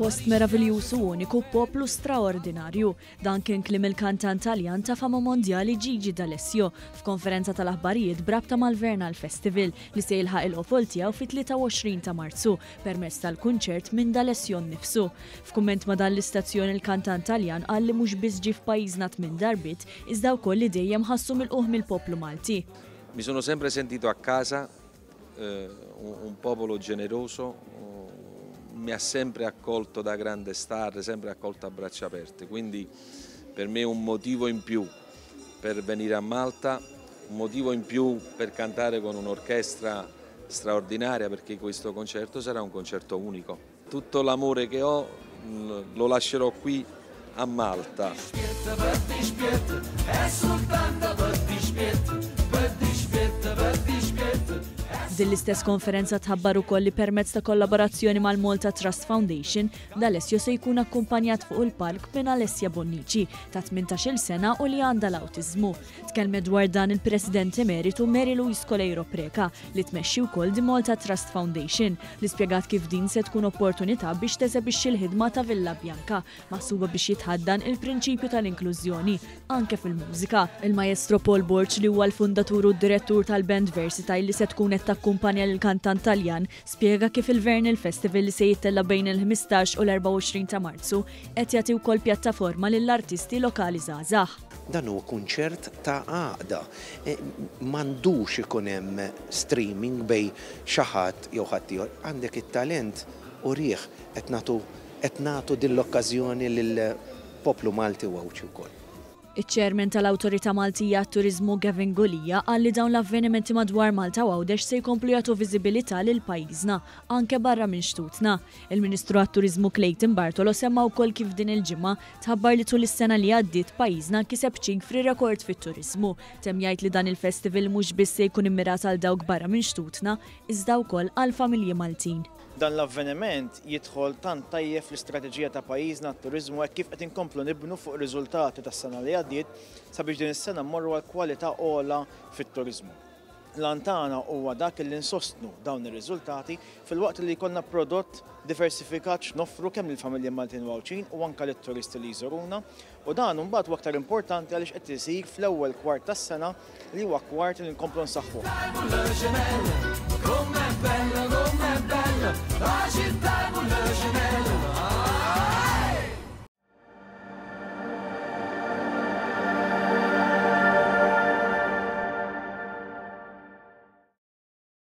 post meravigliuż u uniku, poplu straordinarju. Dan kien kliem il-kantant Taljan ta' fama mondjali Gigi D'Alessio f'konferenza tal-aħbarijiet brabta mal-Vernal Festival li se jilħaq il-qofol tiegħu fit-23 ta' Marzu permezz tal-kunċert minn D'Alessio nnifsu. F'kumment ma' dan l-istazzjon il-kantant Taljan qal li mhux biss ġie f'pajjiżna tmien darbit iżda wkoll li dejjem ħassu mill-quh mill-poplu Malti. Mi sono sempre sentito a casa, un popolo generoso, mi ha sempre accolto da grande star, sempre accolto a braccia aperte, quindi per me un motivo in più per venire a Malta, un motivo in più per cantare con un'orchestra straordinaria, perché questo concerto sarà un concerto unico. Tutto l'amore che ho lo lascerò qui a Malta. Din l-istess konferenza tħabbar ukoll li permezz ta' kollaborazzjoni mal-Malta Trust Foundation, D'Alessio se jkun akkumpanjat fuq il-palk minn Alessia Bonnici ta' 18-il sena u li għandha l-awtiżmu. Tkellmet dwar dan il-President Emeritu Mary Louise Coleiro Preca li tmexxi wkoll di Malta Trust Foundation li spjegat kif din se tkun opportunità biex teżebixxi l-ħidma ta' Villa Bjanka maħsuba biex jitħaddan il-prinċipju tal-inklużjoni anke fil-mużika. Il-Maestro Paul Borch li huwa l-fundatur u d-direttur tal-band Versitile li se tkun qed takkumpanja lill-kantant Taljan spjega kif il-Vernal Festival li se jittella bejn il-15 u l-24 ta' Marzu qed jagħti wkoll pjattaforma lill-artisti lokali żgħażagħ. Dan huwa kunċert ta' għaqda. M'għandux ikun hemm streaming bej xi ħadd jew ħadd ieħor. Għandek it-talent u rieħ qed nagħtu din l-okkażjoni lill-poplu Malti wawċi wkoll. Iċ-ċermen tal-Awtorità Maltija għat-Turiżmu Gavin Golija qal li dawn l-avvenimenti madwar Malta u Għawdex se jkomplu jagħtu viżibilità lil pajjiżna anke barra minn xtutna. Il-Ministru għat-Turiżmu Clayton Bartolo semma wkoll kif din il-ġimgħa tħabbar li tul is-sena li għaddiet pajjiżna kiseb ċifri rekord fit-turiżmu. Temm jgħid li dan il-festival mhux biss se jkun immirat għal dawk barra minn xtutna iżda wkoll għal familji Maltin. Dan l-avveniment jidħol tant tajjeb fl-istrateġija ta' pajjiżna t-turiżmu hekk kif qed inkomplu nibnu fuq riżultati tas-sena li għaddiet sabiex din is-sena mmorru għal kwalità ogħla fit-turiżmu. L-antana huwa dak li nsostnu dawn ir-riżultati fil-waqt li jkollna prodott diversifikat x'noffru kemm lill-familji Maltin wawċin u anke lit-turisti li jżuruna u dan imbagħad huwa aktar importanti għaliex qed isir fl-ewwel kwart tas-sena li huwa kwart li nkomplu nsaħħu.